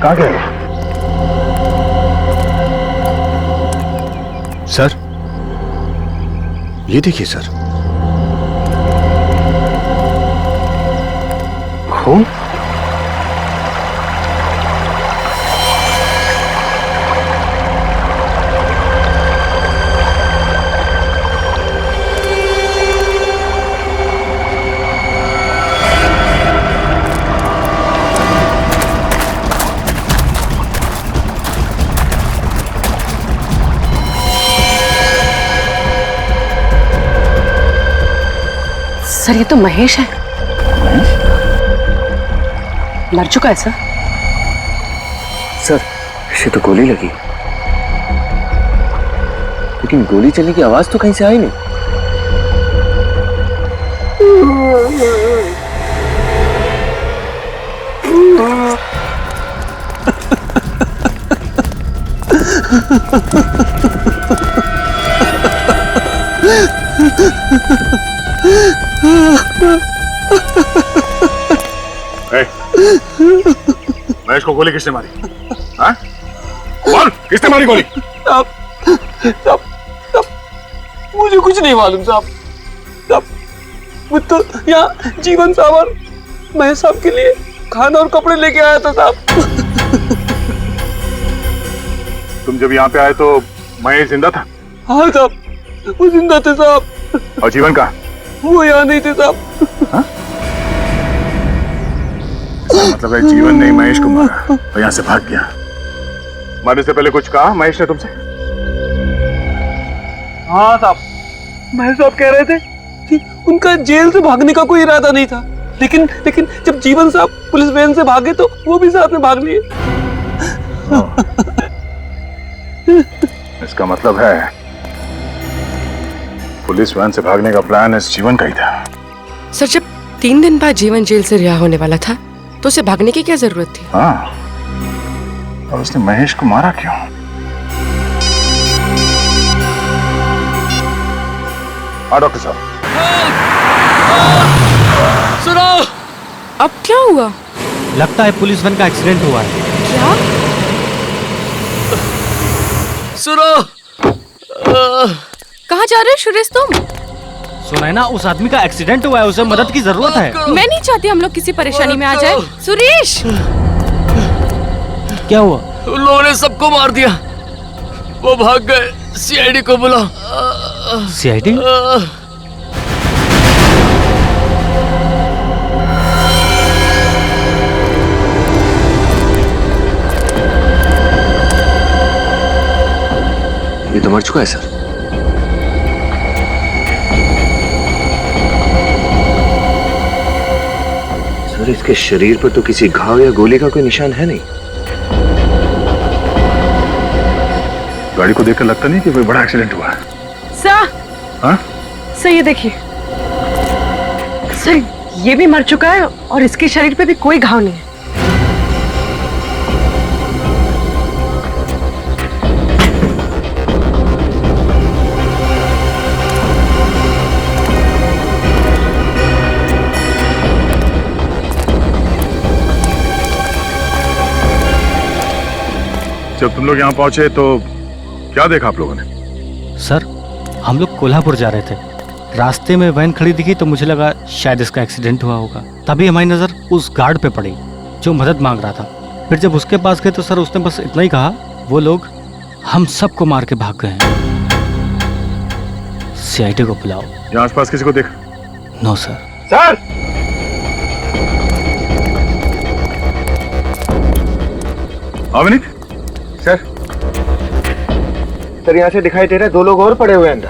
कहाँ गए? सर, ये देखिए सर, खून। सर ये तो महेश है। मर चुका है सर। सर इसे तो गोली लगी, लेकिन गोली चलने की आवाज तो कहीं से आई नहीं। महेश को गोली किसने मारी? हाँ? बोल, किसने मारी गोली? साहब, मुझे कुछ नहीं मालूम साहब। मैं तो यहाँ जीवन साहब और महेश साहब के लिए खाना और कपड़े लेके आया था साहब। तुम जब यहाँ पे आए तो महेश जिंदा था? हाँ साहब, वो जिंदा थे साहब। और जीवन का? वो यहाँ नहीं थे साहब। हाँ? मतलब है जीवन ने महेश को मारा और यहाँ से भाग गया। मरने से पहले कुछ कहा महेश ने तुमसे? हाँ साहब, महेश साहब कह रहे थे कि उनका जेल से भागने का कोई इरादा नहीं था, लेकिन जब जीवन साहब पुलिस वैन से भागे तो वो भी साथ में भाग लिए। इसका मतलब है पुलिस वैन से भागने का प्लान इस जीवन का ही था। सर जब 3 दिन बाद जीवन जेल से रिहा होने वाला था तो उसे भागने की क्या जरूरत थी? हाँ, और उसने महेश को मारा क्यों? हाँ डॉक्टर साहब। सुनो, अब क्या हुआ? लगता है पुलिस वैन का एक्सीडेंट हुआ है। क्या? सुनो, कहाँ जा रहे हो सुरेश तुम? सुना है ना, उस आदमी का एक्सीडेंट हुआ है, उसे मदद की जरूरत है। मैं नहीं चाहती हम लोग किसी परेशानी में आ जाए। सुरेश! क्या हुआ? उन लोगों ने सबको मार दिया, वो भाग गए। सीआईडी को बुलाओ। सीआईडी? ये तो मर चुका है सर। सर इसके शरीर पर तो किसी घाव या गोली का कोई निशान है नहीं। गाड़ी को देखकर लगता नहीं कि कोई बड़ा एक्सीडेंट हुआ है। सर! हाँ? सर ये देखिए, सर ये भी मर चुका है और इसके शरीर पे भी कोई घाव नहीं है। जब तुम लोग यहाँ पहुंचे तो क्या देखा आप लोगों ने? सर हम लोग कोल्हापुर जा रहे थे, रास्ते में वैन खड़ी दिखी तो मुझे लगा शायद इसका एक्सीडेंट हुआ होगा। तभी हमारी नजर उस गार्ड पे पड़ी जो मदद मांग रहा था। फिर जब उसके पास गए तो सर उसने बस इतना ही कहा, वो लोग हम सबको मार के भाग गए हैं, सीआईडी को बुलाओ। यहाँ आसपास किसी को देखा? No sir. Sir! Avneet? Sir यहाँ से दिखाई दे रहा है 2 लोग और पड़े हुए हैं अंदर।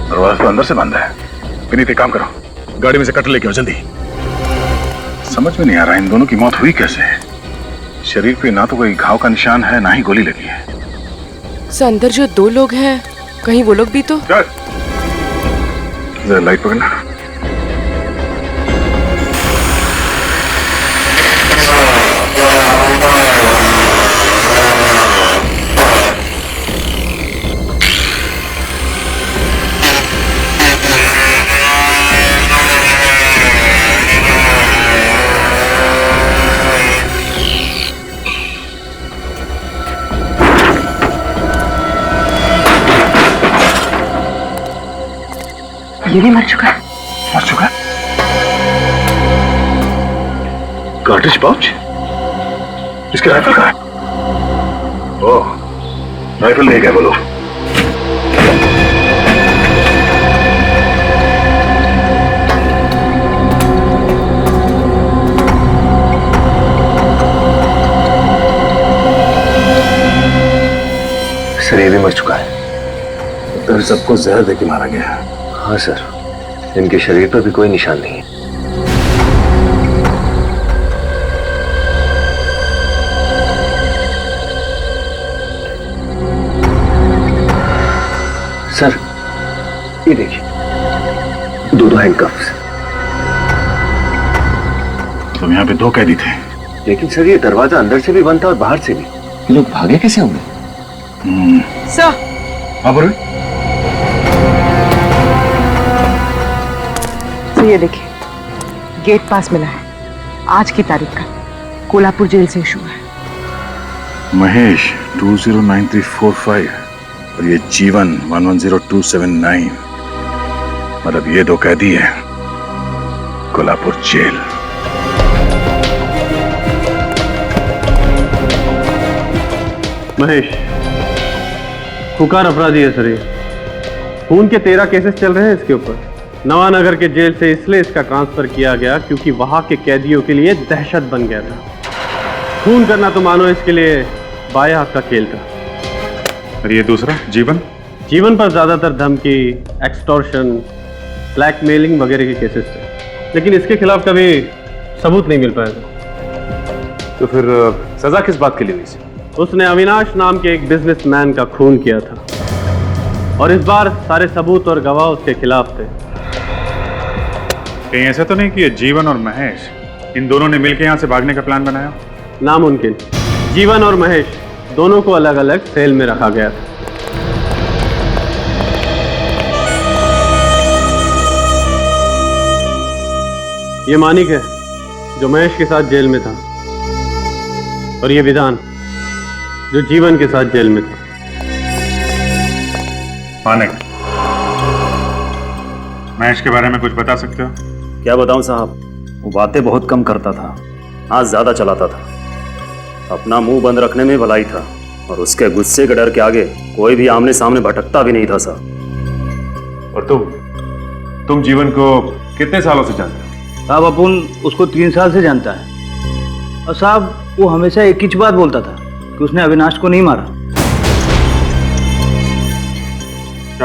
दरवाजा तो अंदर से बंद है। विनीत एक काम करो, गाड़ी में से कट लेके आओ जल्दी। समझ में नहीं आ रहा इन दोनों की मौत हुई कैसे। शरीर पे ना तो कोई घाव का निशान है, ना ही गोली लगी है। सर अंदर जो 2 लोग हैं, कहीं वो लोग भी तो। चल जरा लाइट पकड़ना। ये भी मर चुका है। मर चुका है? Cartridge pouch? इसके राइफल का है? ओह, राइफल नहीं गया बोलो। सर ये भी मर चुका है। फिर सबको जहर देके मारा गया। हाँ सर, इनके शरीर पर भी कोई निशान नहीं है। सर ये देखिए, दो हैंडकफ्स। तुम यहाँ पे दो कैदी थे, लेकिन सर ये दरवाजा अंदर से भी बंद था और बाहर से भी। ये लोग भागे कैसे होंगे? सर, हाँ बोलो। तो ये देखिए, गेट पास मिला है, आज की तारीख का, कोल्हापुर जेल से इशू है। महेश 209345 और ये जीवन 110279, मतलब ये दो कैदी हैं कोल्हापुर जेल। महेश खुकार अपराधी है सर। ये खून के 13 केसेस चल रहे हैं इसके ऊपर। नवानगर के जेल से इसलिए इसका ट्रांसफर किया गया क्योंकि वहां के कैदियों के लिए दहशत बन गया था। खून करना तो मानो इसके लिए बाएं हाथ का खेल था। और ये दूसरा जीवन? जीवन पर ज्यादातर धमकी, एक्सटॉर्शन, ब्लैकमेलिंग वगैरह के केसेस थे, लेकिन इसके खिलाफ कभी सबूत नहीं मिल पाया था। तो फिर सजा किस बात के लिए हुई? उसने अविनाश नाम के एक बिजनेसमैन का खून किया था और इस बार सारे सबूत और गवाह उसके खिलाफ थे। कहीं ऐसा तो नहीं कि ये जीवन और महेश इन दोनों ने मिलकर यहाँ से भागने का प्लान बनाया? नामुमकिन। जीवन और महेश दोनों को अलग अलग सेल में रखा गया था। ये मानिक है जो महेश के साथ जेल में था और ये विधान जो जीवन के साथ जेल में था। मानिक, महेश के बारे में कुछ बता सकते हो? क्या बताऊं साहब, वो बातें बहुत कम करता था, हाथ ज्यादा चलाता था, अपना मुंह बंद रखने में भलाई था और उसके गुस्से के डर के आगे कोई भी आमने सामने भटकता भी नहीं था साहब। और तुम जीवन को कितने सालों से जानते हो? साहब अपन उसको 3 साल से जानता है और साहब वो हमेशा एक ही बात बोलता था कि उसने अविनाश को नहीं मारा।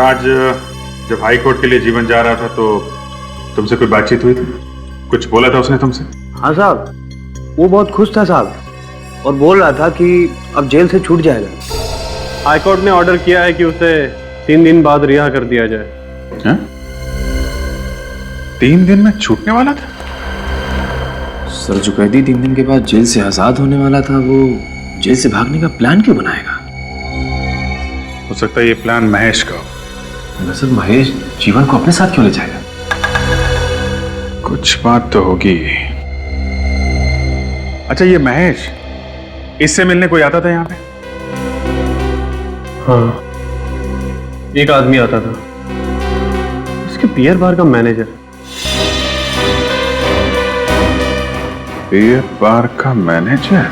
आज जब हाई कोर्ट के लिए जीवन जा रहा था तो तुमसे कोई बातचीत हुई थी? कुछ बोला था उसने तुमसे? हाँ साहब, वो बहुत खुश था साहब और बोल रहा था कि अब जेल से छूट जाएगा। हाईकोर्ट ने ऑर्डर किया है कि उसे 3 दिन बाद रिहा कर दिया जाए। हैं? 3 दिन में छूटने वाला था? सर जो कैदी 3 दिन के बाद जेल से आजाद होने वाला था, वो जेल से भागने का प्लान क्यों बनाएगा? हो सकता है ये प्लान महेश का हो। सर महेश जीवन को अपने साथ क्यों ले जाएगा? कुछ बात तो होगी। अच्छा, ये महेश इससे मिलने कोई आता था यहाँ पे? हाँ, एक आदमी आता था, उसके बियर बार का मैनेजर। बियर बार का मैनेजर?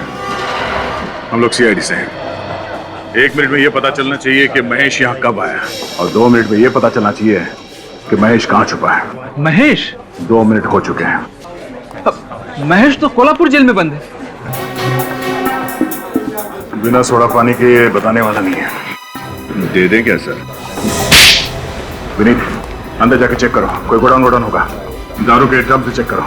हम लोग सीआईडी से हैं। 1 मिनट में यह पता चलना चाहिए कि महेश यहाँ कब आया और 2 मिनट में यह पता चलना चाहिए कि महेश कहाँ छुपा है। महेश? 2 मिनट हो चुके हैं। महेश तो कोल्हापुर जेल में बंद है। बिना सोडा पानी के ये बताने वाला नहीं है। दे दें क्या सर? विनीत, अंदर जाके चेक करो, कोई गोडाउन होगा। दारू के ड्रम से चेक करो।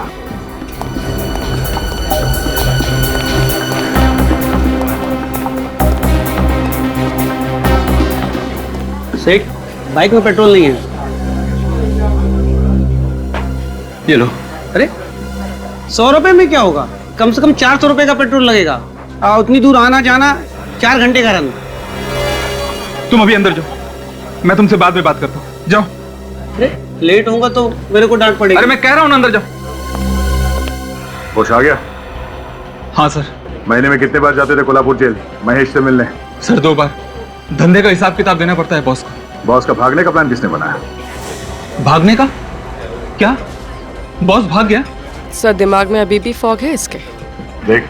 सेठ, बाइक में पेट्रोल नहीं है। ये लो। अरे 100 रुपए में क्या होगा? कम से कम 400 रुपए का पेट्रोल लगेगा। उतनी दूर आना जाना 4 घंटे का रन। तुम अभी अंदर जाओ, मैं तुमसे बाद में बात करता हूँ। जाओ। अरे लेट होगा तो मेरे को डांट पड़ेगी। अरे मैं कह रहा हूँ ना, अंदर जाओ। होश आ गया? हाँ सर। महीने में कितने बार जाते थे कोल्हापुर जेल महेश से मिलने? सर 2 बार। धंधे का हिसाब किताब देना पड़ता है बॉस को। बॉस का भागने का प्लान किसने बनाया? भागने का? क्या बॉस भाग गया? सर दिमाग में अभी भी फॉग है इसके। देख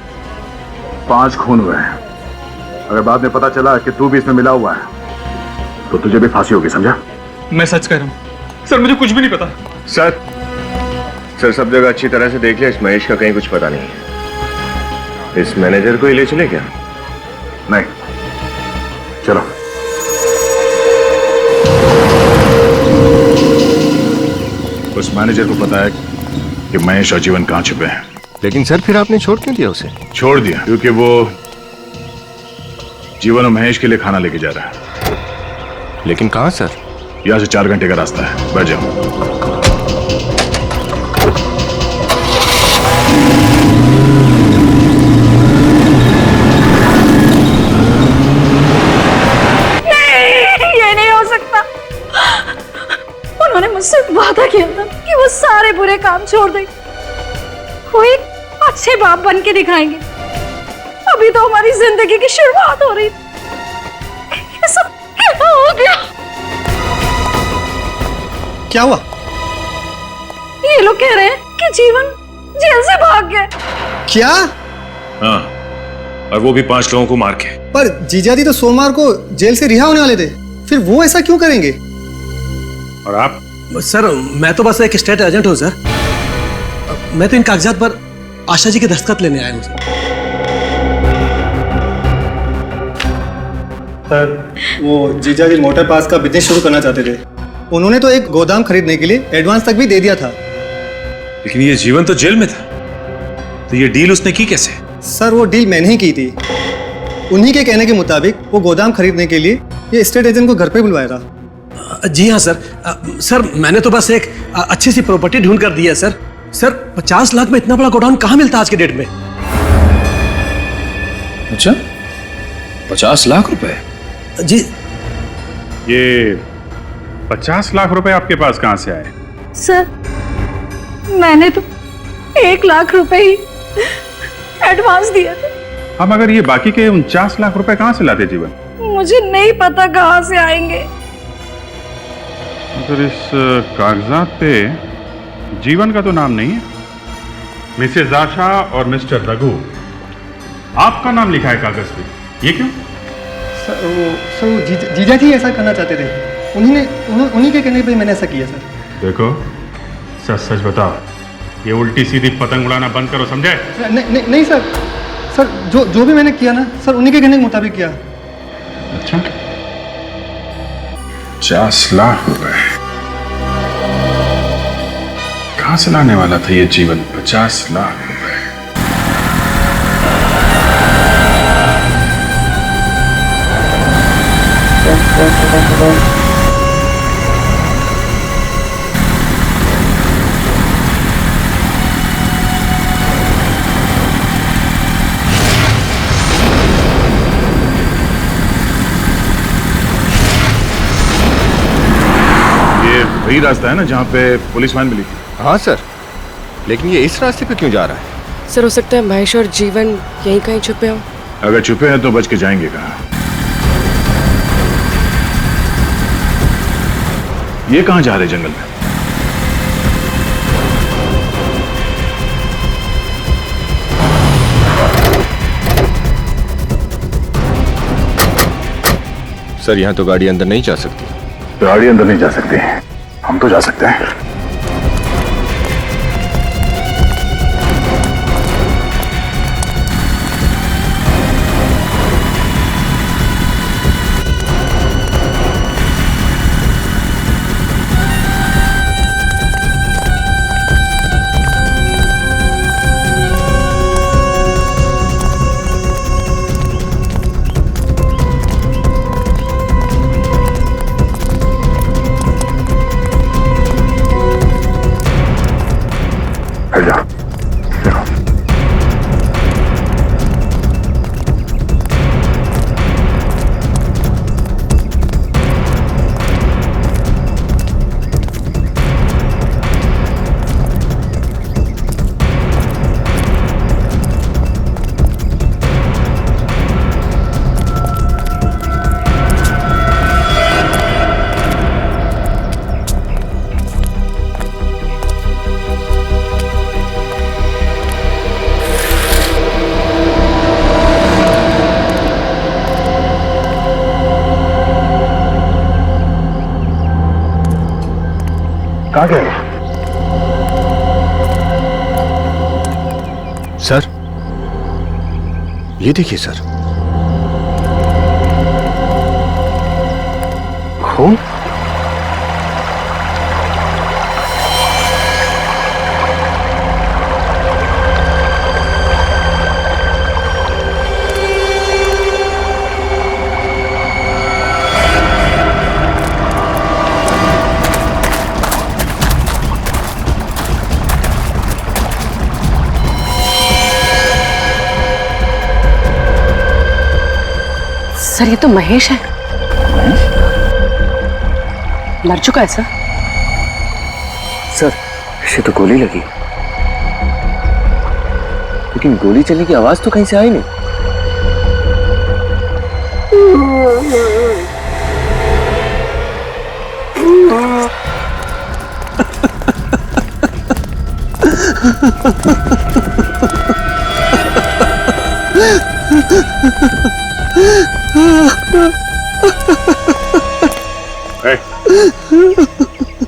5 खून हुए हैं, अगर बाद में पता चला कि तू भी इसमें मिला हुआ है तो तुझे भी फांसी होगी, समझा? मैं सच कह रहा हूँ सर, मुझे कुछ भी नहीं पता। सर सब जगह अच्छी तरह से देख लिया, इस महेश का कहीं कुछ पता नहीं है। इस मैनेजर को ही ले चले क्या? नहीं, चलो। उस मैनेजर को पता है कि महेश और जीवन कहां छुपे हैं। लेकिन सर फिर आपने छोड़ क्यों दिया उसे? छोड़ दिया क्योंकि वो जीवन और महेश के लिए खाना लेके जा रहा है। लेकिन कहां सर? यहां से 4 घंटे का रास्ता है, बैठ जाओ। उन्होंने मुझसे वादा किया था कि वो सारे बुरे काम छोड़ देंगे, वो एक अच्छे बाप बन के दिखाएंगे। अभी तो हमारी जिंदगी की शुरुआत हो रही थी, ये सब क्या हो गया? क्या हुआ? ये लोग कह रहे हैं कि जीवन जेल से भाग गया। क्या? हाँ, और वो भी 5 लोगों को मार के। पर जीजा जी तो सोमवार को जेल से रिहा होने वाले थे, फिर वो ऐसा क्यों करेंगे? और आप? सर मैं तो बस एक स्टेट एजेंट हूँ सर। मैं तो इन कागजात पर आशा जी के दस्तखत लेने आया हूँ सर। वो जीजा जी मोटर पास का बिजनेस शुरू करना चाहते थे, उन्होंने तो एक गोदाम खरीदने के लिए एडवांस तक भी दे दिया था। लेकिन ये जीवन तो जेल में था, तो ये डील उसने की कैसे? सर वो डील मैंने ही की थी। उन्हीं के कहने के मुताबिक वो गोदाम खरीदने के लिए ये स्टेट एजेंट को घर पे बुलवाया था। जी हाँ सर। सर मैंने तो बस एक अच्छी सी प्रॉपर्टी ढूंढ कर दी है सर। सर 50 लाख में इतना बड़ा गोडाउन कहाँ मिलता आज के डेट में? अच्छा 50 लाख रुपए? जी। ये 50 लाख रुपए आपके पास कहां से आए? सर मैंने तो 1 लाख रुपए ही एडवांस दिया था। हम अगर ये बाकी के 49 लाख रुपए कहां से लाते जीवन? मुझे नहीं पता कहां से आएंगे। अगर इस कागजात पे जीवन का तो नाम नहीं है, मिसेज आशा और मिस्टर रघु आपका नाम लिखा है कागज पे, ये क्यों? सर वो जीजा जी ऐसा करना चाहते थे, उन्हीं के कहने पे मैंने ऐसा किया सर। देखो सच सच बताओ, ये उल्टी सीधी पतंग उड़ाना बंद करो, समझे? नहीं सर, जो भी मैंने किया ना सर उन्हीं के कहने के मुताबिक किया। अच्छा 50 लाख रुपए कहां से लाने वाला था ये जीवन? 50 लाख रुपए। वही रास्ता है ना जहाँ पे पुलिस वैन मिली थी? हाँ सर, लेकिन ये इस रास्ते पे क्यों जा रहा है? सर हो सकता है महेश और जीवन यहीं कहीं छुपे हों। अगर छुपे हैं तो बच के जाएंगे कहाँ? ये कहाँ जा रहे जंगल में? सर यहाँ तो गाड़ी अंदर नहीं जा सकती। गाड़ी अंदर नहीं जा सकती, हम तो जा सकते हैं। कहाँ गया? सर, ये देखिए सर, खून। सर ये तो महेश है। मर चुका है सर। सर, इसे तो गोली लगी, लेकिन गोली चलने की आवाज तो कहीं से आई नहीं।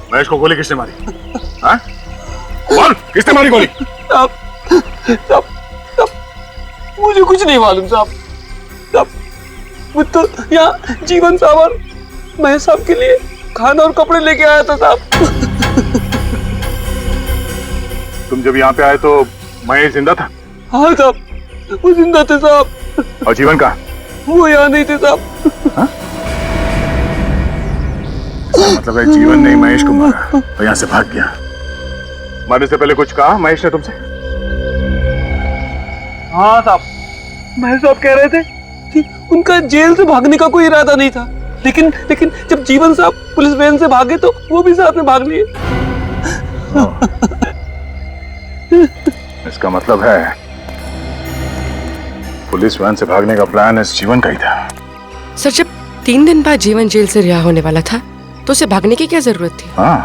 महेश को गोली किसने मारी? हाँ? बोल, किसने मारी गोली? साहब, मुझे कुछ नहीं मालूम साहब। मुझे तो यहाँ जीवन साहब और महेश साहब के लिए खाना और कपड़े लेके आया था साहब। तुम जब यहाँ पे आए तो महेश जिंदा था? हाँ साहब, वो जिंदा थे साहब। और जीवन का? वो यहाँ नहीं थे साहब। हाँ? मतलब है जीवन ने महेश को मारा और यहाँ से भाग गया। मरने से पहले कुछ कहा महेश ने तुमसे? हाँ साहब, महेश साहब कह रहे थे कि उनका जेल से भागने का कोई इरादा नहीं था, लेकिन जब जीवन साहब पुलिस वैन से भागे तो वो भी साथ में भाग लिए। इसका मतलब है पुलिस वैन से भागने का प्लान इस जीवन का ही था। सर जब 3 दिन बाद जीवन जेल से रिहा होने वाला था तो उसे भागने की क्या जरूरत थी? हाँ,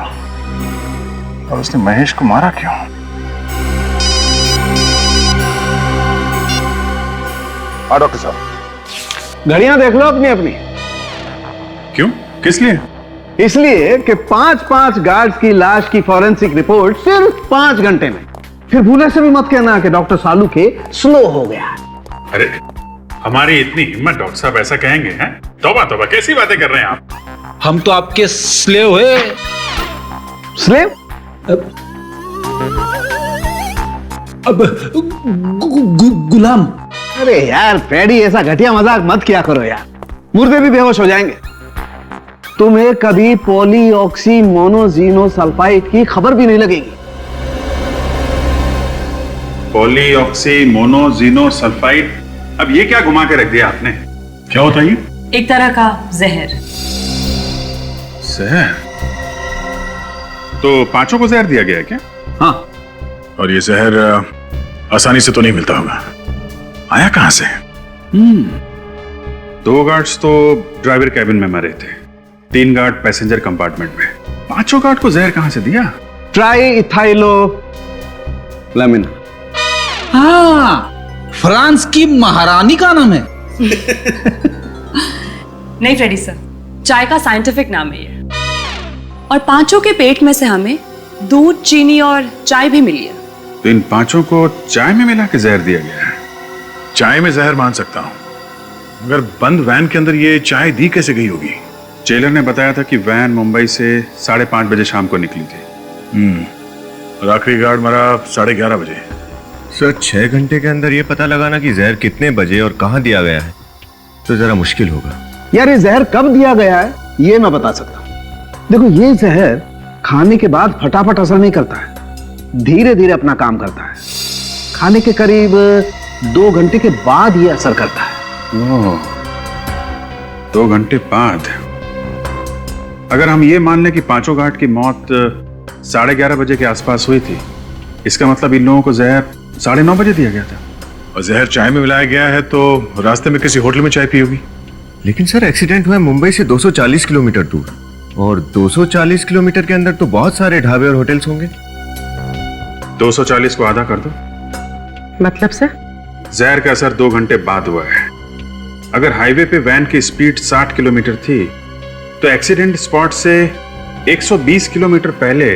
और उसने महेश को मारा क्यों? हाँ डॉक्टर साहब, घड़ियां देख लो अपनी अपनी। क्यों? किस लिए? इसलिए कि 5-5 गार्ड्स की लाश की फॉरेंसिक रिपोर्ट सिर्फ 5 घंटे में। फिर भूले से भी मत कहना कि डॉक्टर सालू के स्लो हो गया। अरे हमारी इतनी हिम्मत डॉक्टर साहब ऐसा कहेंगे हैं? तौबा तौबा, कैसी बातें कर रहे हैं आप? हम तो आपके स्लेव हुए। स्लेव? अब गुलाम। अरे यार फ्रेडी, ऐसा घटिया मजाक मत किया करो यार, मुर्दे भी बेहोश हो जाएंगे। तुम्हें कभी पॉलीऑक्सी मोनोजीनोसल्फाइड की खबर भी नहीं लगेगी। पॉलीऑक्सी मोनोजीनोसल्फाइड, अब ये क्या घुमा के रख दिया आपने? क्या होता है ये? एक तरह का जहर। जहर? तो 5 को जहर दिया गया है क्या? हाँ। और ये जहर आसानी से तो नहीं मिलता होगा, आया कहां से? 2 गार्ड्स तो ड्राइवर कैबिन में मरे थे, 3 गार्ड पैसेंजर कंपार्टमेंट में। 5 गार्ड को जहर कहां से दिया? Triethylamine. हाँ, फ्रांस की महारानी का नाम है। नहीं फ्रेडी सर, चाय का साइंटिफिक नाम है ये। और 5 के पेट में से हमें दूध, चीनी और चाय भी मिली है। तो इन 5 को चाय में मिला के जहर दिया गया है? चाय में जहर मान सकता हूं, मगर बंद वैन के अंदर ये चाय दी कैसे गई होगी? जेलर ने बताया था कि वैन मुंबई से 5:30 बजे शाम को निकली थी। और आखिरी गार्ड मरा 11:30 बजे। सर 6 घंटे के अंदर ये पता लगाना कि जहर कितने बजे और कहां दिया गया है तो जरा मुश्किल होगा। यार ये जहर कब दिया गया है ये मैं बता सकता हूं। देखो, ये जहर खाने के बाद फटाफट असर नहीं करता है, धीरे धीरे अपना काम करता है। खाने के करीब 2 घंटे के बाद ये असर करता है। 2 घंटे बाद? अगर हम ये मान लें कि 5 गार्ड की मौत 11:30 बजे के आसपास हुई थी, इसका मतलब इन लोगों को जहर 9:30 बजे दिया गया था। और जहर चाय में मिलाया गया है तो रास्ते में किसी होटल में चाय पी होगी। लेकिन सर एक्सीडेंट हुआ है मुंबई से 240 किलोमीटर दूर, और 240 किलोमीटर के अंदर तो बहुत सारे ढाबे और होटल्स होंगे। 240 को आधा कर दो। मतलब सर? जहर का असर 2 घंटे बाद हुआ है। अगर हाईवे पे वैन की स्पीड 60 किलोमीटर थी तो एक्सीडेंट स्पॉट से 120 किलोमीटर पहले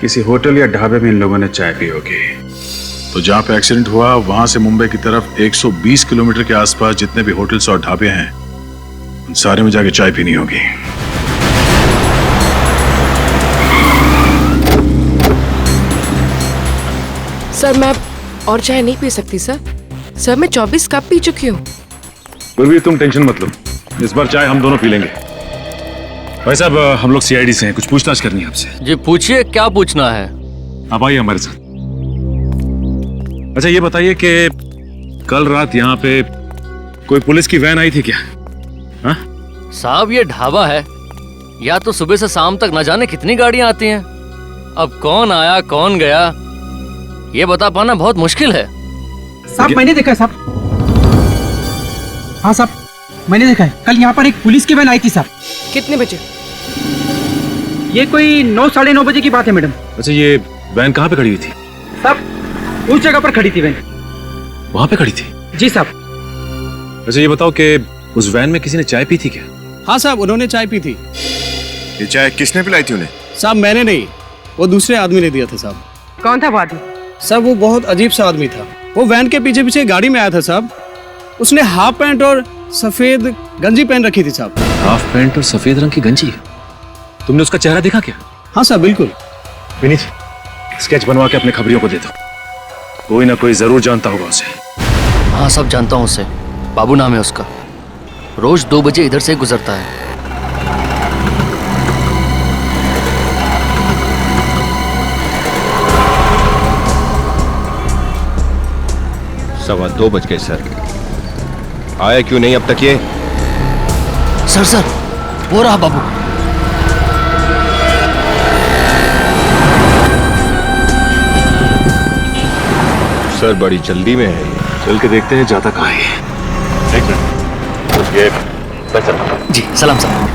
किसी होटल या ढाबे में इन लोगों ने चाय पी होगी। तो जहां पे एक्सीडेंट हुआ वहां से मुंबई की तरफ 120 किलोमीटर के आसपास जितने भी होटल्स और ढाबे हैं उन सारे में जाके चाय पीनी होगी। सर मैं और चाय नहीं पी सकती सर। सर मैं 24 कप पी चुकी हूँ। कोई भी तुम टेंशन मत लो, इस बार चाय हम दोनों पी लेंगे। भाई साहब हम लोग सीआईडी से हैं, कुछ पूछताछ करनी है आपसे। जी पूछिए, क्या पूछना है? आप आइए हमारे साथ। अच्छा ये बताइए कि कल रात यहाँ पे कोई पुलिस की वैन आई थी क्या? हाँ साहब ये ढाबा है, या तो सुबह से शाम तक न जाने कितनी गाड़ियां आती हैं। अब कौन आया कौन गया ये बता पाना बहुत मुश्किल है। साहब मैंने देखा है साहब। हाँ साहब मैंने देखा है, कल यहाँ पर एक पुलिस की वैन आई थी साहब। कितने बजे? ये कोई 9 साढ़े 9 बजे की बात है मैडम। अच्छा ये वैन कहाँ पे खड़ी हुई थी? साहब उस जगह पर खड़ी थी वैन। वहां पे खड़ी थी? जी साहब। अच्छा ये बताओ कि उस वैन में किसी ने चाय पी थी क्या? हाँ साहब उन्होंने चाय पी थी। ये चाय किसने पिलाई थी उन्हें? साहब मैंने नहीं, वो दूसरे आदमी ने दिया था साहब। कौन था वो आदमी? साहब वो बहुत अजीब सा आदमी था। वो वैन के पीछे पीछे गाड़ी में आया था साहब। उसने हाफ पैंट और सफेद गंजी पहन रखी थी साहब। हाफ पैंट और सफेद रंग की गंजी? तुमने उसका चेहरा देखा क्या? हाँ साहब बिल्कुल। विनीत स्केच बनवा के अपने खबरियों को दे दो, कोई ना कोई जरूर जानता होगा उसे। हाँ सब जानता हूँ उसे, बाबू नाम है उसका। रोज 2 बजे इधर से गुजरता है। 2:15 बज गए सर। आया क्यों नहीं अब तक ये? सर वो रहा बाबू। सर बड़ी जल्दी में है, चल के देखते हैं जाता कहाँ है। एक मिनट ये जी सलाम सलाम।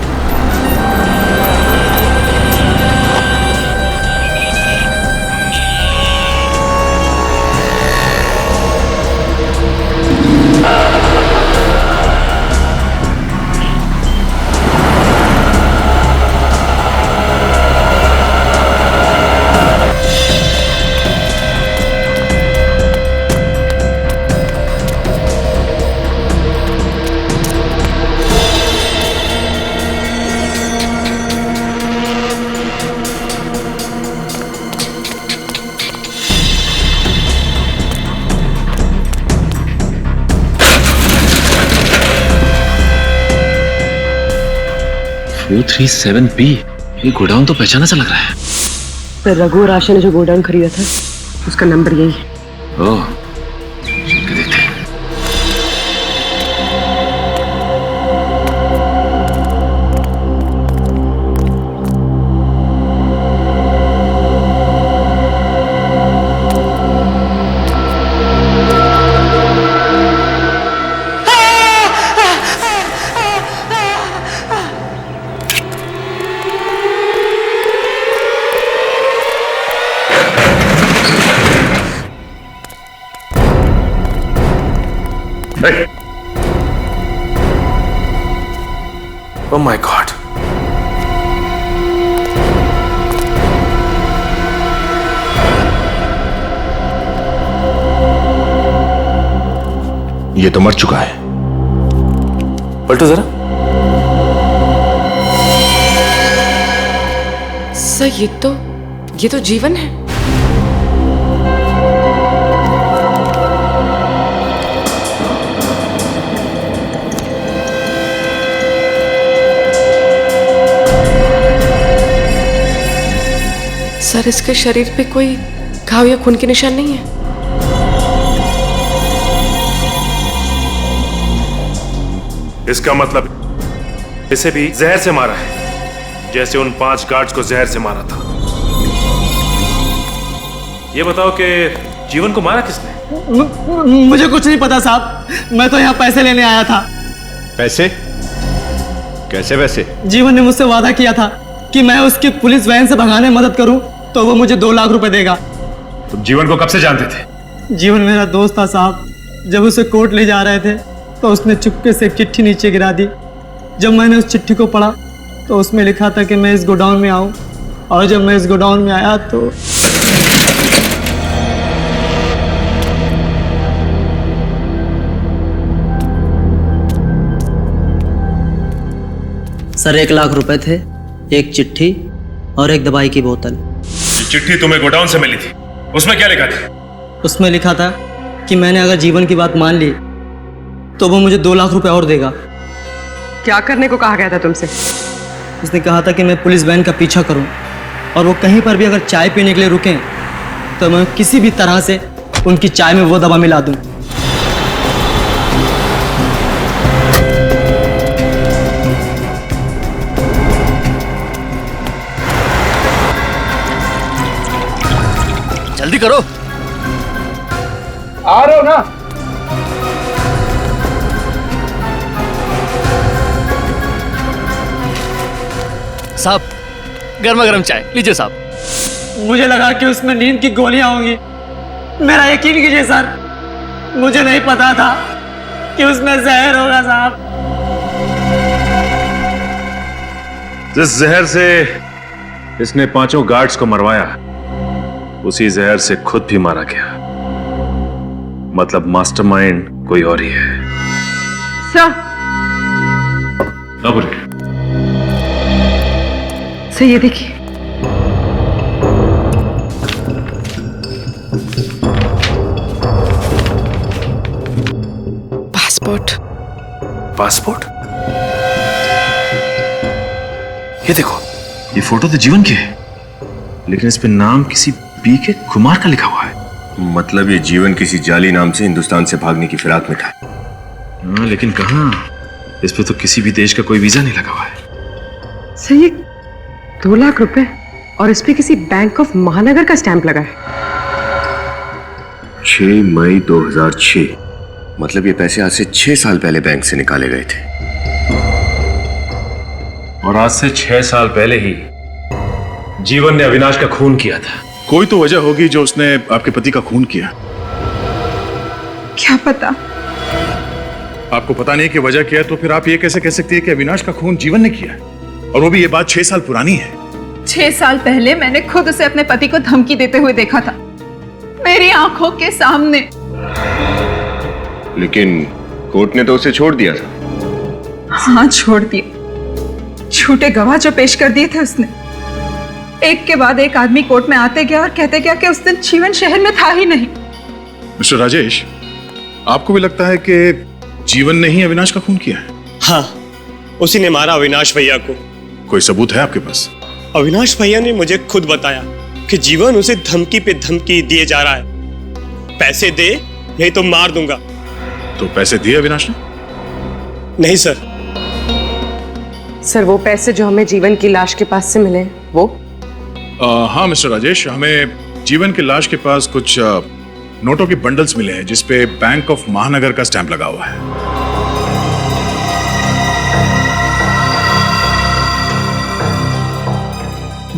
B, ये गोडाउन तो पहचाना सा लग रहा है। सर रघु और आशा ने जो गोडाउन खरीदा था उसका नंबर यही है। ओह चल के देखते हैं। Oh my God! ये तो मर चुका है। पलटो जरा। सर ये तो जीवन है। सर इसके शरीर पे कोई घाव या खून के निशान नहीं है। इसका मतलब इसे भी जहर से मारा है, जैसे उन 5 गार्ड्स को जहर से मारा था। ये बताओ कि जीवन को मारा किसने? मुझे कुछ नहीं पता साहब, मैं तो यहाँ पैसे लेने आया था। पैसे? कैसे पैसे? जीवन ने मुझसे वादा किया था कि मैं उसकी पुलिस वैन से भगाने में मदद करूं तो वो मुझे 2 लाख रुपए देगा। तुम जीवन को कब से जानते थे? जीवन मेरा दोस्त था साहब। जब उसे कोर्ट ले जा रहे थे तो उसने चुपके से एक चिट्ठी नीचे गिरा दी। जब मैंने उस चिट्ठी को पढ़ा तो उसमें लिखा था कि मैं इस गोडाउन में आऊं, और जब मैं इस गोडाउन में आया तो सर 1 लाख रुपए थे, एक चिट्ठी और एक दवाई की बोतल। ये चिट्ठी तुम्हें गोडाउन से मिली थी, उसमें क्या लिखा था? उसमें लिखा था कि मैंने अगर जीवन की बात मान ली तो वो मुझे 2 लाख रुपए और देगा। क्या करने को कहा गया था तुमसे? उसने कहा था कि मैं पुलिस वैन का पीछा करूं और वो कहीं पर भी अगर चाय पीने के लिए रुकें तो मैं किसी भी तरह से उनकी चाय में वो दवा मिला दूं। जल्दी करो। आ रहे हो ना? साहब, गर्मा गर्म चाय लीजिए साहब। मुझे लगा कि उसमें नींद की गोलियां होंगी। मेरा यकीन कीजिए सर, मुझे नहीं पता था कि उसमें जहर होगा साहब। जिस जहर से इसने 5 गार्ड्स को मरवाया, उसी जहर से खुद भी मारा गया। मतलब मास्टरमाइंड कोई और ही है। सर, सर ये देखिए। पासपोर्ट? ये देखो, ये फोटो तो जीवन की है, लेकिन इस पे नाम किसी बी के कुमार का लिखा हुआ है। मतलब ये जीवन किसी जाली नाम से हिंदुस्तान से भागने की फिराक में था। हाँ, लेकिन कहाँ, इस पे तो किसी भी देश का कोई वीजा नहीं लगा हुआ है। सर ये 2 लाख रुपए और इस पे किसी बैंक ऑफ महानगर का स्टैंप लगा है। 6 मई 2006। मतलब ये पैसे आज से 6 साल पहले बैंक से निकाले गए थे। और आज से 6 साल पहले ही जीवन ने अविनाश का खून किया था। कोई तो वजह होगी जो उसने आपके पति का खून किया। क्या पता? आपको पता नहीं कि वजह क्या है, तो फिर आप ये कैसे कह सकती है कि अविनाश का खून जीवन ने किया है? और वो भी ये बात 6 साल पुरानी है। 6 साल पहले मैंने खुद उसे अपने पति को धमकी देते हुए देखा था, मेरी आंखों के सामने। लेकिन कोर्ट ने तो उसे छोड़ दिया था। हाँ, छोड़ दिया। झूठे गवाह जो पेश कर दिए थे उसने। एक के बाद एक आदमी कोर्ट में आते गया और कहते गया कि उस दिन जीवन शहर में था ही नहीं। मिस्टर राजेश, आपको भी लगता है कि जीवन ने ही अविनाश का खून किया है? हाँ, उसी ने मारा अविनाश भैया को। कोई सबूत है आपके पास? अविनाश भैया ने मुझे खुद बताया कि जीवन उसे धमकी पे धमकी दिए जा रहा है, पैसे दे नहीं तो मार दूंगा। तो पैसे दिए अविनाश ने? नहीं सर। सर वो पैसे जो हमें जीवन की लाश के पास से मिले वो? हाँ मिस्टर राजेश, हमें जीवन की लाश के पास कुछ नोटों के बंडल्स मिले हैं जिसपे बैंक ऑफ महानगर का स्टैंप लगा हुआ है।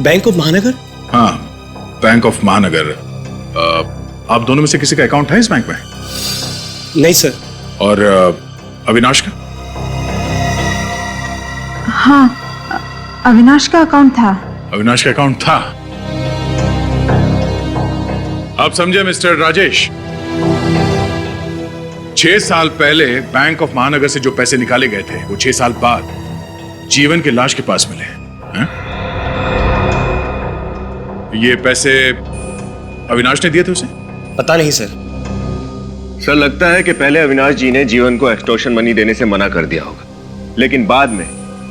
बैंक ऑफ महानगर? हाँ, बैंक ऑफ महानगर। आप दोनों में से किसी का अकाउंट है इस बैंक में? नहीं सर। और अविनाश का? हाँ, अविनाश का अकाउंट था। अविनाश का अकाउंट था? आप समझे मिस्टर राजेश, 6 साल पहले बैंक ऑफ महानगर से जो पैसे निकाले गए थे वो 6 साल बाद जीवन की लाश के पास मिले हैं? ये पैसे अविनाश ने दिए थे उसे? पता नहीं सर। सर लगता है कि पहले अविनाश जी ने जीवन को एक्सटॉर्शन मनी देने से मना कर दिया होगा, लेकिन बाद में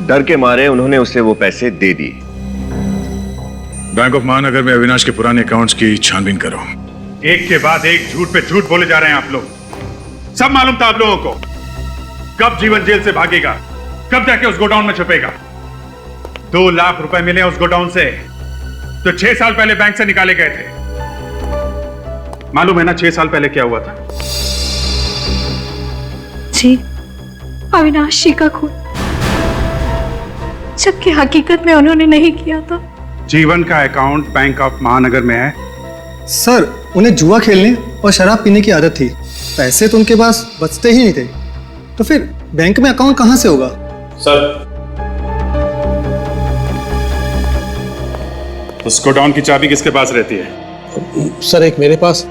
डर के मारे उन्होंने उसे वो पैसे दे दिए। बैंक ऑफ महानगर में अविनाश के पुराने अकाउंट्स की छानबीन करो। एक के बाद एक झूठ पे झूठ बोले जा रहे हैं आप लोग। सब मालूम था आप लोगों को कब जीवन जेल से भागेगा, कब जाके उस गोडाउन में छुपेगा। 2 लाख रुपए मिले उस गोडाउन से, तो 6 साल पहले बैंक से निकाले गए थे। मालूम है ना 6 साल पहले क्या हुआ था? जी, अविनाश जी का खून, जबकि हकीकत में उन्होंने नहीं किया था। जीवन का अकाउंट बैंक ऑफ महानगर में है। सर, उन्हें जुआ खेलने और शराब पीने की आदत थी, पैसे तो उनके पास बचते ही नहीं थे, तो फिर बैंक में अकाउंट कहां से होगा? सर, उस गोडाउन की चाबी किसके पास रहती है? सर एक मेरे पास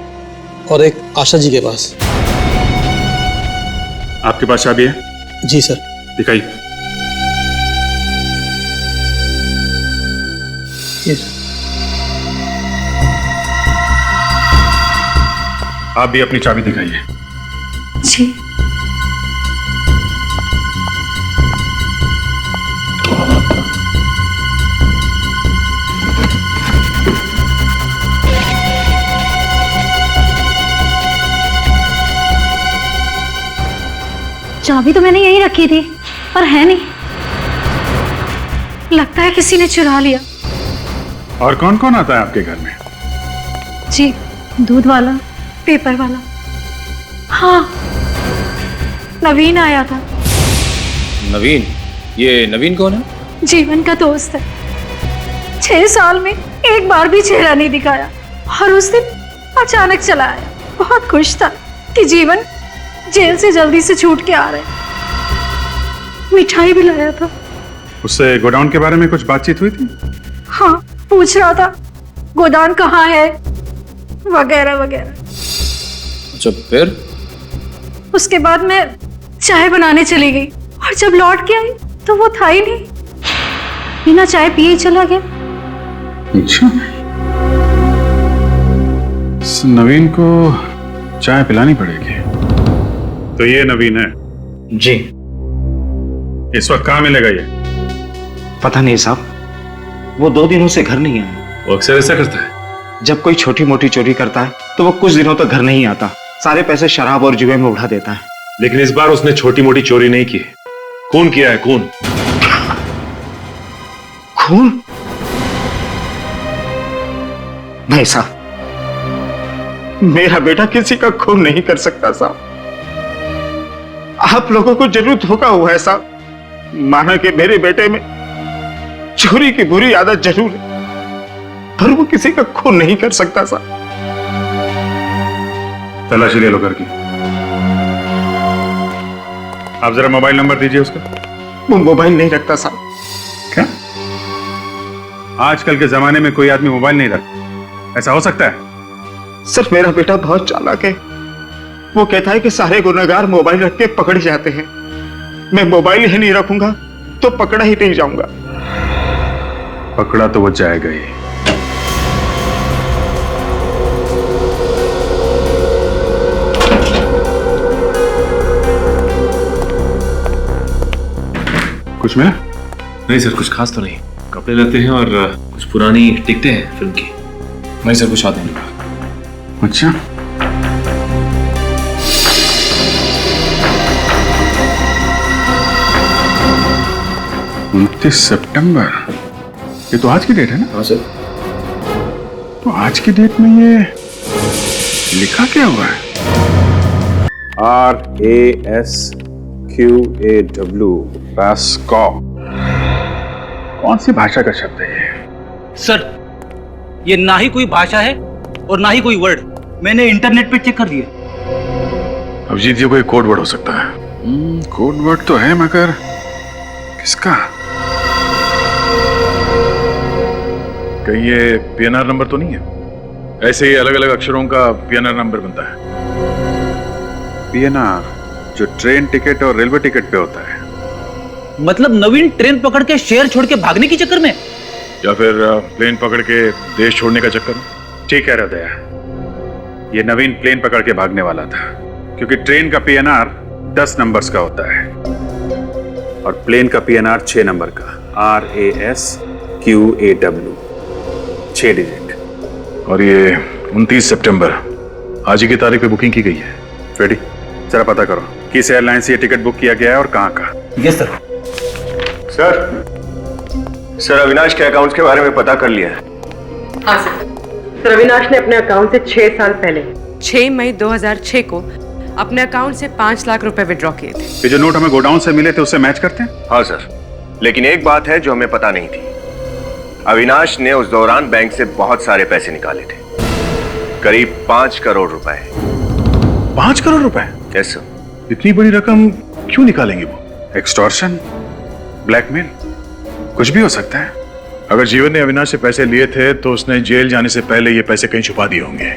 और एक आशा जी के पास। आपके पास चाबी है? जी सर। दिखाइए। ये सर। आप भी अपनी चाबी दिखाइए। जी। चाबी तो मैंने यहीं रखी थी, पर है नहीं। लगता है किसी ने चुरा लिया। और कौन कौन आता है आपके घर में? जी, दूध वाला, पेपर वाला। हाँ, नवीन आया था। नवीन? ये नवीन कौन है? जीवन का दोस्त है। 6 साल में एक बार भी चेहरा नहीं दिखाया और उस दिन अचानक चला आया। बहुत खुश था कि जीवन जेल से जल्दी से छूट के आ रहे। मिठाई भी लाया था। उससे गोडाउन के बारे में कुछ बातचीत हुई थी? हाँ, पूछ रहा था गोदाम कहाँ है वगैरह वगैरह। अच्छा, फिर? उसके बाद मैं चाय बनाने चली गई और जब लौट के आई तो वो था ही नहीं। बिना चाय पिए ही चला गया। अच्छा, इस नवीन को चाय पिलानी पड़ेगी। तो ये नवीन है? जी। इस वक्त कहाँ मिलेगा ये? पता नहीं साहब, वो 2 दिनों से घर नहीं आया। वो अक्सर ऐसा करता है। जब कोई छोटी मोटी चोरी करता है तो वो कुछ दिनों तक घर नहीं आता। सारे पैसे शराब और जुए में उड़ा देता है। लेकिन इस बार उसने छोटी मोटी चोरी नहीं की। खून किया है, खून। खून? नहीं साहब, मेरा बेटा किसी का खून नहीं कर सकता साहब। आप लोगों को जरूर धोखा हुआ है साहब। माना कि मेरे बेटे में चोरी की बुरी आदत जरूर है, पर वो किसी का खून नहीं कर सकता साहब। तलाशी ले लो घर की। आप जरा मोबाइल नंबर दीजिए उसका। वो मोबाइल नहीं रखता साहब। क्या? आजकल के जमाने में कोई आदमी मोबाइल नहीं रखता? ऐसा हो सकता है? सर मेरा बेटा बहुत चालाक है। वो कहता है कि सारे गुनहगार मोबाइल रख के पकड़े जाते हैं। मैं मोबाइल ही नहीं रखूंगा तो पकड़ा ही नहीं जाऊंगा। पकड़ा तो वो जाएगा ही। कुछ मिला? नहीं सर, कुछ खास तो नहीं। कपड़े लेते हैं और कुछ पुरानी टिकटें हैं फिल्म की। नहीं सर, कुछ याद नहीं। अच्छा, 29 सितंबर, ये तो आज की डेट है ना? हाँ सर। तो आज की डेट में ये लिखा क्या हुआ है? RASQAW, रास्कॉ। कौन सी भाषा का शब्द है ये? सर, ये ना ही कोई भाषा है और ना ही कोई वर्ड। मैंने इंटरनेट पे चेक कर दिया। अभिजीत जी, कोई कोड वर्ड हो सकता है। कोड वर्ड तो है, मगर किसका? कहीं ये पीएनआर नंबर तो नहीं है? ऐसे ही अलग अलग अक्षरों का पीएनआर नंबर बनता है। पीएनआर जो ट्रेन टिकट और रेलवे टिकट पे होता है। मतलब नवीन ट्रेन पकड़ के शहर छोड़ के भागने की चक्कर में, या फिर प्लेन पकड़ के देश छोड़ने का चक्कर में? ठीक कह रहा दया, ये नवीन प्लेन पकड़ के भागने वाला था, क्योंकि ट्रेन का पीएनआर 10 नंबर्स का होता है और प्लेन का पीएनआर 6 नंबर का, RASQAW, 6 डिजिट। और ये 29 सितंबर आज ही की तारीख पे बुकिंग की गई है। फेडी, जरा पता करो किस एयरलाइन से ये टिकट बुक किया गया है और कहाँ का। Yes sir. सर अविनाश के अकाउंट्स के बारे में पता कर लिया है। हाँ सर, अविनाश ने अपने अकाउंट से 6 साल पहले 6 मई 2006 को अपने अकाउंट से 5 लाख रुपए विड्रॉ किए थे। ये जो नोट हमें गोडाउन से मिले थे उससे मैच करते हैं? हाँ सर, लेकिन एक बात है जो हमें पता नहीं थी। अविनाश ने उस दौरान बैंक से बहुत सारे पैसे निकाले थे, करीब 5 करोड़ रुपए। 5 करोड़ रुपए? Yes sir. इतनी बड़ी रकम क्यों निकालेंगे वो? एक्सटॉर्शन, ब्लैकमेल, कुछ भी हो सकता है। अगर जीवन ने अविनाश से पैसे लिए थे तो उसने जेल जाने से पहले ये पैसे कहीं छुपा दिए होंगे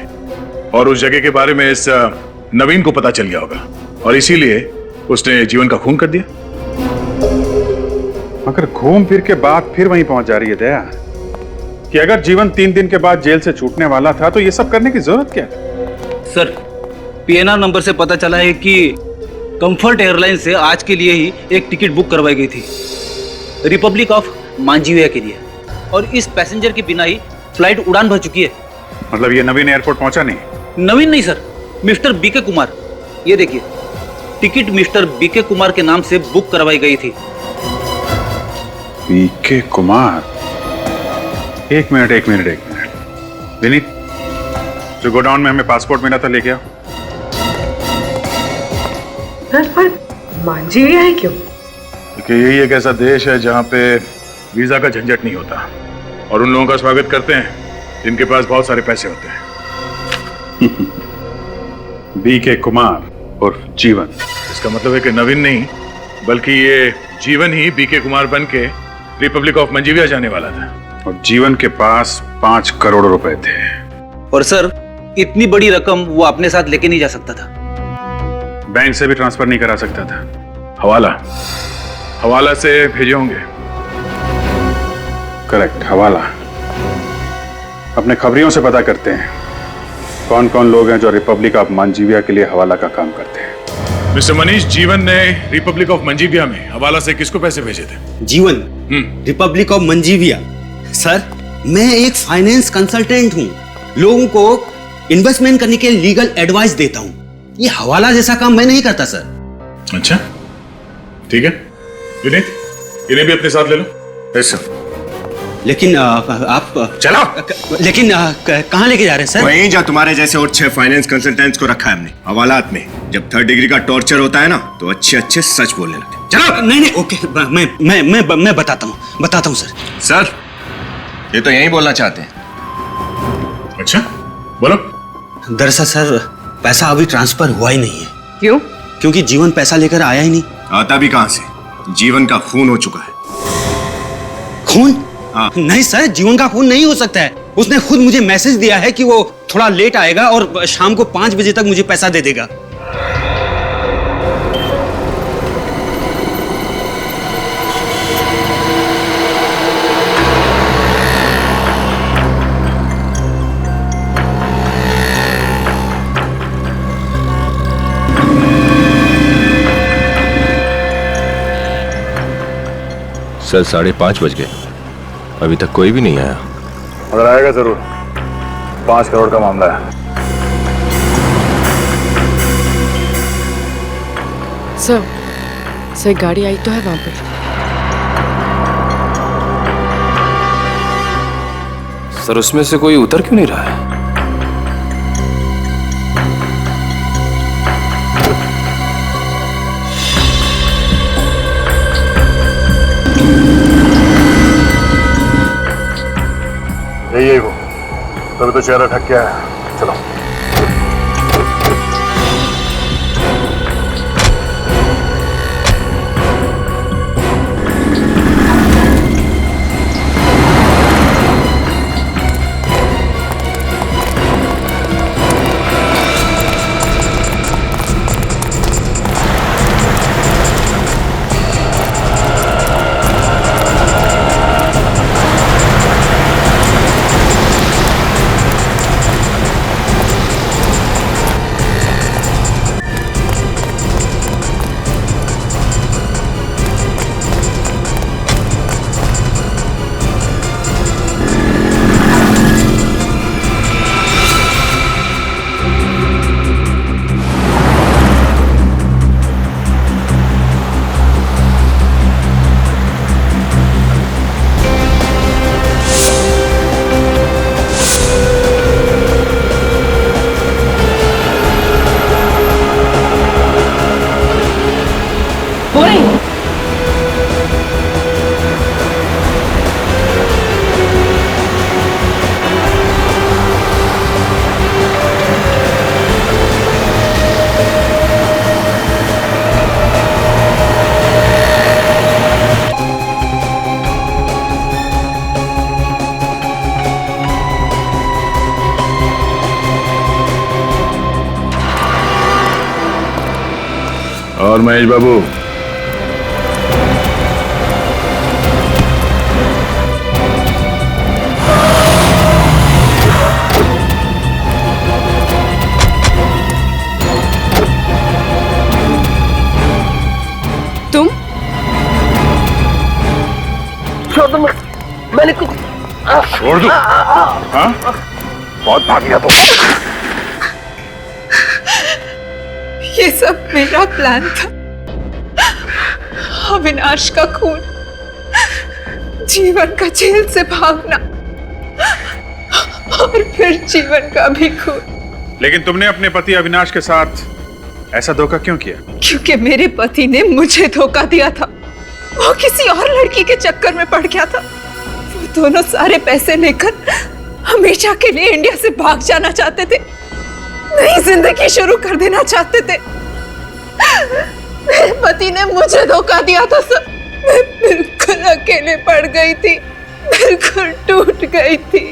और उस जगह के बारे में इस नवीन को पता चल गया होगा और इसीलिए उसने जीवन का खून कर दिया। मगर घूम फिर के बात फिर वहीं पहुंच जा रही है दया कि अगर जीवन 3 दिन के बाद जेल से छूटने वाला था तो ये सब करने की जरूरत क्या है? सर पीएनआर नंबर से पता चला है कि कंफर्ट एयरलाइन से आज के लिए ही एक टिकट बुक करवाई गई थी रिपब्लिक ऑफ मांझीविया के लिए और इस पैसेंजर के बिना ही फ्लाइट उड़ान भर चुकी है। मतलब ये नवीन एयरपोर्ट पहुंचा नहीं? नवीन नहीं सर, मिस्टर बीके कुमार। ये देखिए टिकट मिस्टर बीके कुमार के नाम से बुक करवाई गई थी। बीके कुमार? एक मिनट विनीत, जो गोडाउन में हमें पासपोर्ट मिला था लेके आओ। पर मांझीविया है क्यों? क्योंकि यही एक ऐसा देश है जहाँ पे वीजा का झंझट नहीं होता और उन लोगों का स्वागत करते हैं जिनके पास बहुत सारे पैसे होते हैं। बीके कुमार और जीवन, इसका मतलब है कि नवीन नहीं बल्कि ये जीवन ही बीके कुमार बन के रिपब्लिक ऑफ मंजीविया जाने वाला था और जीवन के पास 5 करोड़ रुपए थे। और सर इतनी बड़ी रकम वो अपने साथ लेके नहीं जा सकता था। बैंक से भी ट्रांसफर नहीं करा सकता था। हवाला से भेजे होंगे। करेक्ट, हवाला। अपने खबरियों से पता करते हैं कौन कौन लोग हैं जो रिपब्लिक ऑफ मंजीविया के लिए हवाला का काम करते हैं। मिस्टर मनीष, जीवन ने रिपब्लिक ऑफ मंजीविया में हवाला से किसको पैसे भेजे थे? जीवन रिपब्लिक ऑफ मंजीविया? सर मैं एक फाइनेंस कंसल्टेंट हूँ, लोगों को इन्वेस्टमेंट करने के लीगल एडवाइस देता हूँ। ये हवाला जैसा काम मैं नहीं करता सर। अच्छा ठीक है विनीत, इन्हें भी अपने साथ ले लो। Yes sir. लेकिन आप चलो। लेकिन कहाँ लेके जा रहे हैं सर? वहीं जा तुम्हारे जैसे और 6 फाइनेंस कंसल्टेंट्स को रखा है हमने हवालात में। जब 3rd डिग्री का टॉर्चर होता है ना तो अच्छे सच बोलने लगते। चलो। नहीं ओके, मैं बताता हूँ सर। सर ये तो यही बोलना चाहते हैं। अच्छा बोलो। दरअसल सर पैसा अभी ट्रांसफर हुआ ही नहीं है। क्यों? क्योंकि जीवन पैसा लेकर आया ही नहीं। आता भी कहां से? जीवन का खून हो चुका है। खून? नहीं सर, जीवन का खून नहीं हो सकता है। उसने खुद मुझे मैसेज दिया है कि वो थोड़ा लेट आएगा और शाम को 5 बजे तक मुझे पैसा दे देगा। सर 5:30 बज गए, अभी तक कोई भी नहीं आया। अगर आएगा जरूर। 5 करोड़ का मामला है। सर गाड़ी आई तो है वहां पर। सर उसमें से कोई उतर क्यों नहीं रहा है? यही वो, तभी तो चेहरा ढक गया है। चलो। और महेश बाबू, तुम मैंने कुछ छोड़ दो। हाँ? बहुत भाग गया तो। ये सब मेरा प्लान था। अविनाश का खून, जीवन का जेल से भागना और फिर जीवन का भी खून। लेकिन तुमने अपने पति अविनाश के साथ ऐसा धोखा क्यों किया? क्योंकि मेरे पति ने मुझे धोखा दिया था। वो किसी और लड़की के चक्कर में पड़ गया था। वो दोनों सारे पैसे लेकर हमेशा के लिए इंडिया से भाग जाना चाहते थे, नई जिंदगी शुरू कर देना चाहते थे। मेरे पति ने मुझे धोखा दिया था सर। मैं बिल्कुल अकेले पड़ गई थी, बिल्कुल टूट गई थी।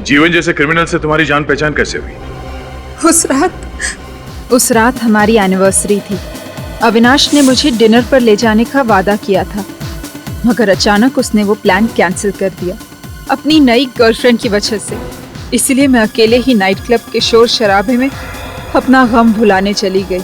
जीवन जैसे क्रिमिनल से तुम्हारी जान पहचान कैसे हुई? उस रात हमारी एनिवर्सरी थी। अविनाश ने मुझे डिनर पर ले जाने का वादा किया था, मगर अचानक उसने वो प्लान कैंसिल कर दिया अपनी नई गर्लफ्रेंड की वजह से। इसलिए मैं अकेले ही नाइट क्लब के शोर शराबे में अपना गम भुलाने चली गई।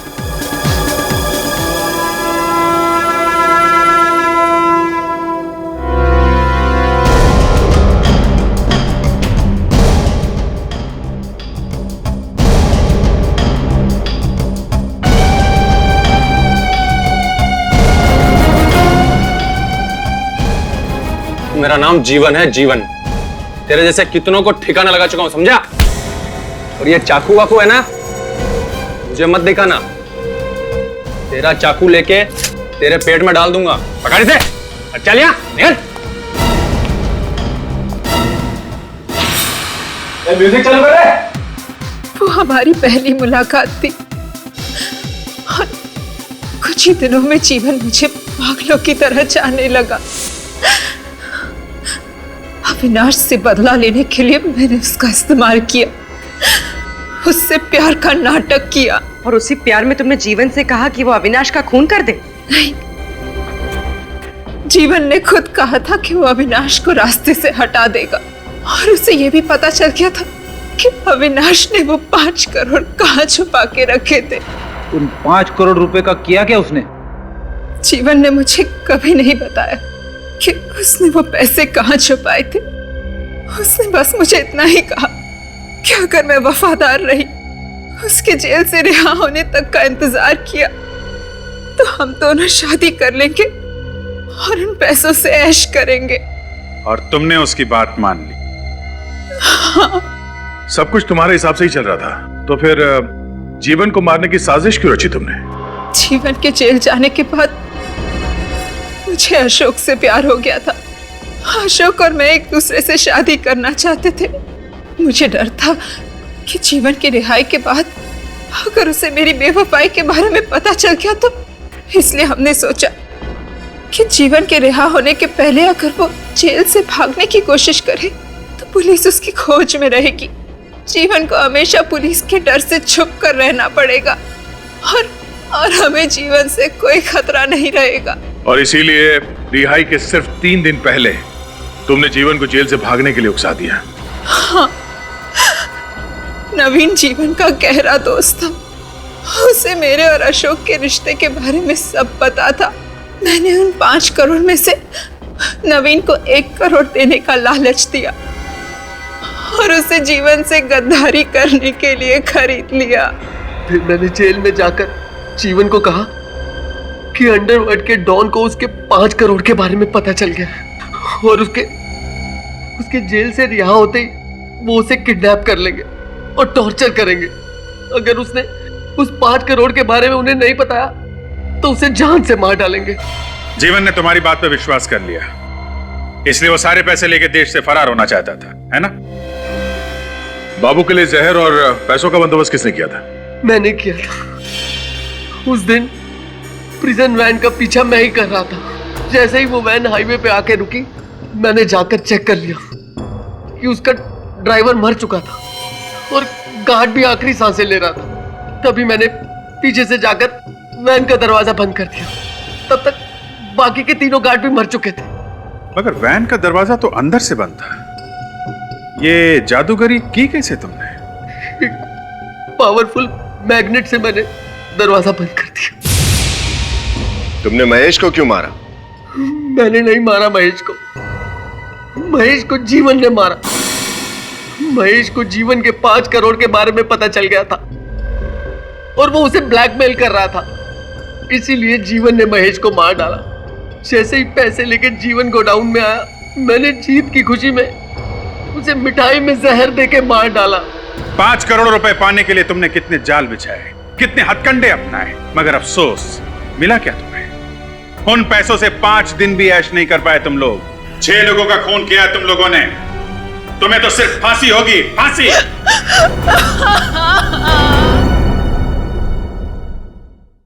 मेरा नाम जीवन है, जीवन। तेरे जैसे कितनों को ठिकाना लगा चुका हूं, समझा? और ये चाकू वाकू है ना, मुझे मत दिखाना। तेरा चाकू लेके तेरे पेट में डाल दूंगा। पकड़ इसे। चल यहाँ, निकल। म्यूजिक चालू कर रहे। वो हमारी पहली मुलाकात थी और कुछ ही दिनों में जीवन मुझे पागलों की तरह चाहने लगा। अविनाश से बदला लेने के लिए मैंने उसका इस्तेमाल किया, उससे प्यार का नाटक किया। और उसी प्यार में तुमने जीवन से कहा कि वो अविनाश का खून कर दे? नहीं, जीवन ने खुद कहा था कि वो अविनाश को रास्ते से हटा देगा। और उसे ये भी पता चल गया था कि अविनाश ने वो 5 करोड़ कहाँ छुपा के रखे थे। उन 5 करोड़ रुपए का किया क्या उसने? जीवन ने मुझे कभी नहीं बताया कि उसने वो पैसे कहाँ छुपाए थे। उसने बस मुझे इतना ही कहा कि अगर मैं वफादार रही, उसके जेल से रिहा होने तक का इंतजार किया, तो हम दोनों शादी कर लेंगे और उन पैसों से ऐश करेंगे। और तुमने उसकी बात मान ली? हाँ। सब कुछ तुम्हारे हिसाब से ही चल रहा था, तो फिर जीवन को मारने की साजिश क्यों रची तुमने? जीवन के जेल जाने के बाद मुझे अशोक से प्यार हो गया था। अशोक और मैं एक दूसरे से शादी करना चाहते थे। मुझे डर था कि जीवन की रिहाई के बाद अगर उसे मेरी बेवफाई के बारे में पता चल गया तो, इसलिए हमने सोचा कि जीवन के रिहा होने के पहले अगर वो जेल से भागने की कोशिश करे तो पुलिस उसकी खोज में रहेगी। जीवन को हमेशा पुलिस के डर से छुप कर रहना पड़ेगा और हमें जीवन से कोई खतरा नहीं रहेगा। और इसीलिए रिहाई के सिर्फ 3 दिन पहले तुमने जीवन को जेल से भागने के लिए उकसा दिया। हाँ, नवीन जीवन का गहरा दोस्त था। उसे मेरे और अशोक के रिश्ते के बारे में सब पता था। मैंने उन 5 करोड़ में से नवीन को 1 करोड़ देने का लालच दिया और उसे जीवन से गद्दारी करने के लिए खरीद लिया। फिर मैंने जेल में जाकर जीवन को कहा कि अंडरवर्ल्ड के डॉन को उसके 5 करोड़ के बारे में पता चल गया और उसके जेल से रिहा होते ही वो उसे किडनैप कर लेंगे और टॉर्चर करेंगे। अगर उसने उस 5 करोड़ के बारे में उन्हें नहीं बताया तो उसे जान से मार डालेंगे। जीवन ने तुम्हारी बात पर विश्वास कर लिया, इसलिए वो सारे पैसे लेके देश से फरार होना चाहता था, है ना? बाबू के लिए जहर और पैसों का बंदोबस्त किसने किया था? मैंने किया था। उस दिन प्रिजन वैन का पीछा मैं ही कर रहा था। जैसे ही वो वैन हाईवे पे आके रुकी, मैंने जाकर चेक कर लिया कि उसका ड्राइवर मर चुका था और गार्ड भी आखिरी सांसें ले रहा था। तभी मैंने पीछे से जाकर वैन का दरवाजा बंद कर दिया। तब तक बाकी के तीनों गार्ड भी मर चुके थे। मगर वैन का दरवाजा तो अंदर से बंद था। ये जादूगरी की कैसे तुमने? पावरफुल मैग्नेट से मैंने दरवाजा बंद कर दिया। तुमने महेश को क्यों मारा? मैंने नहीं मारा महेश को। महेश को जीवन ने मारा। महेश को जीवन के 5 करोड़ के बारे में पता चल गया था और वो उसे ब्लैकमेल कर रहा था। इसीलिए जीवन ने महेश को मार डाला। जैसे ही पैसे लेके जीवन गोडाउन में आया, मैंने जीत की खुशी में उसे मिठाई में जहर देके मार डाला। 5 करोड़ रुपए पाने के लिए तुमने कितने जाल बिछाए, कितने हथकंडे अपनाए, मगर अफसोस, मिला क्या तुम्हें? उन पैसों से 5 दिन भी ऐश नहीं कर पाए तुम लोग। 6 लोगों का खून किया तुम लोगों ने। तुम्हें तो सिर्फ फांसी होगी, फांसी।